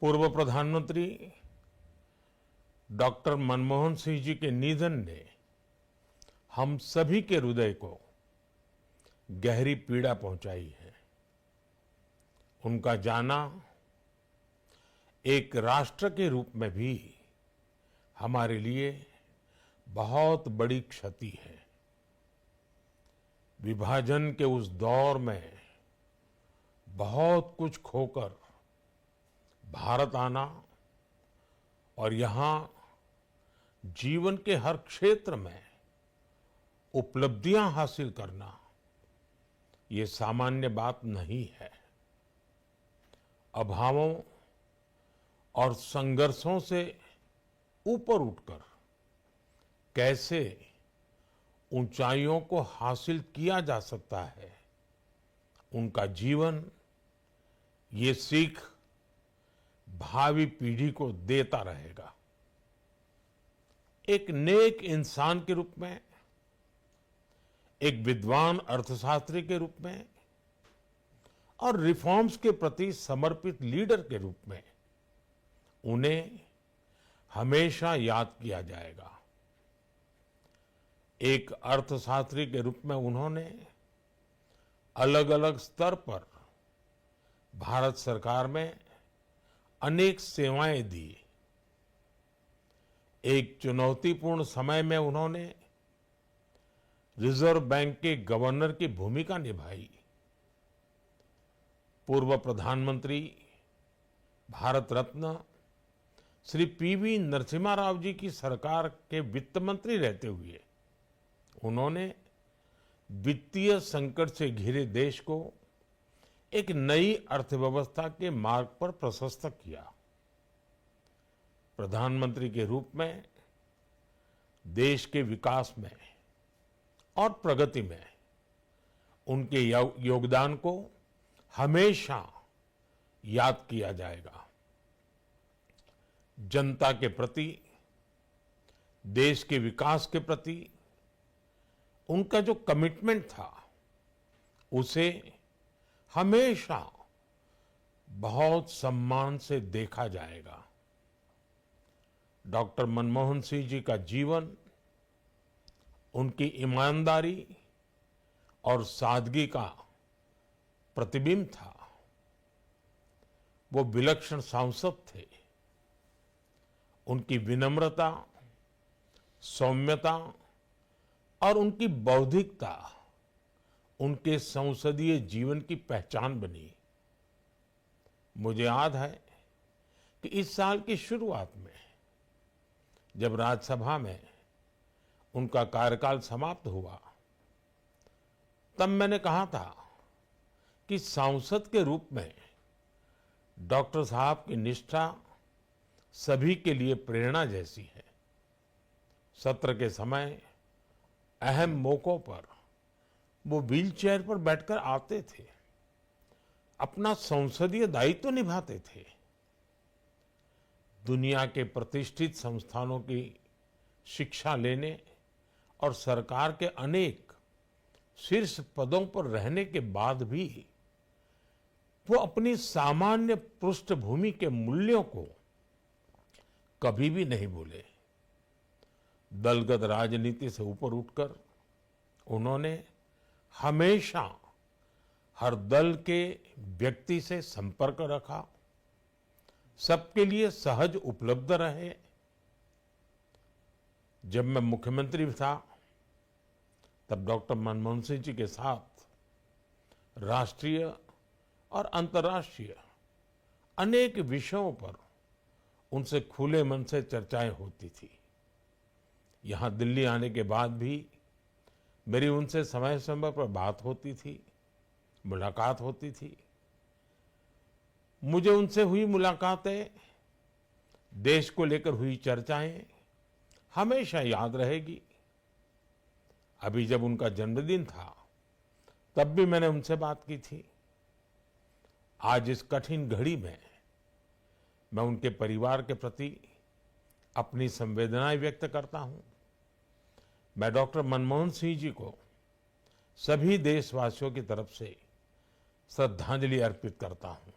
पूर्व प्रधानमंत्री डॉक्टर मनमोहन सिंह जी के निधन ने हम सभी के हृदय को गहरी पीड़ा पहुंचाई है। उनका जाना एक राष्ट्र के रूप में भी हमारे लिए बहुत बड़ी क्षति है। विभाजन के उस दौर में बहुत कुछ खोकर भारत आना और यहां जीवन के हर क्षेत्र में उपलब्धियां हासिल करना ये सामान्य बात नहीं है। अभावों और संघर्षों से ऊपर उठकर कैसे ऊंचाइयों को हासिल किया जा सकता है, उनका जीवन ये सीख भावी पीढ़ी को देता रहेगा। एक नेक इंसान के रूप में, एक विद्वान अर्थशास्त्री के रूप में और रिफॉर्म्स के प्रति समर्पित लीडर के रूप में उन्हें हमेशा याद किया जाएगा। एक अर्थशास्त्री के रूप में उन्होंने अलग अलग स्तर पर भारत सरकार में अनेक सेवाएं दी। एक चुनौतीपूर्ण समय में उन्होंने रिजर्व बैंक के गवर्नर की भूमिका निभाई। पूर्व प्रधानमंत्री भारत रत्न श्री पीवी नरसिम्हा राव जी की सरकार के वित्त मंत्री रहते हुए उन्होंने वित्तीय संकट से घिरे देश को एक नई अर्थव्यवस्था के मार्ग पर प्रशस्त किया। प्रधानमंत्री के रूप में देश के विकास में और प्रगति में उनके योगदान को हमेशा याद किया जाएगा। जनता के प्रति, देश के विकास के प्रति उनका जो कमिटमेंट था उसे हमेशा बहुत सम्मान से देखा जाएगा। डॉक्टर मनमोहन सिंह जी का जीवन उनकी ईमानदारी और सादगी का प्रतिबिंब था। वो विलक्षण सांसद थे। उनकी विनम्रता, सौम्यता और उनकी बौद्धिकता उनके संसदीय जीवन की पहचान बनी। मुझे याद है कि इस साल की शुरुआत में जब राज्यसभा में उनका कार्यकाल समाप्त हुआ, तब मैंने कहा था कि सांसद के रूप में डॉक्टर साहब की निष्ठा सभी के लिए प्रेरणा जैसी है। सत्र के समय अहम मौकों पर वो व्हीलचेयर पर बैठकर आते थे, अपना संसदीय दायित्व निभाते थे। दुनिया के प्रतिष्ठित संस्थानों की शिक्षा लेने और सरकार के अनेक शीर्ष पदों पर रहने के बाद भी वो अपनी सामान्य पृष्ठभूमि के मूल्यों को कभी भी नहीं भूले। दलगत राजनीति से ऊपर उठकर उन्होंने हमेशा हर दल के व्यक्ति से संपर्क रखा, सबके लिए सहज उपलब्ध रहे। जब मैं मुख्यमंत्री था तब डॉक्टर मनमोहन सिंह जी के साथ राष्ट्रीय और अंतर्राष्ट्रीय अनेक विषयों पर उनसे खुले मन से चर्चाएं होती थी। यहां दिल्ली आने के बाद भी मेरी उनसे समय समय पर बात होती थी, मुलाकात होती थी। मुझे उनसे हुई मुलाकातें, देश को लेकर हुई चर्चाएं हमेशा याद रहेगी। अभी जब उनका जन्मदिन था तब भी मैंने उनसे बात की थी। आज इस कठिन घड़ी में मैं उनके परिवार के प्रति अपनी संवेदनाएं व्यक्त करता हूं। मैं डॉक्टर मनमोहन सिंह जी को सभी देशवासियों की तरफ से श्रद्धांजलि अर्पित करता हूं।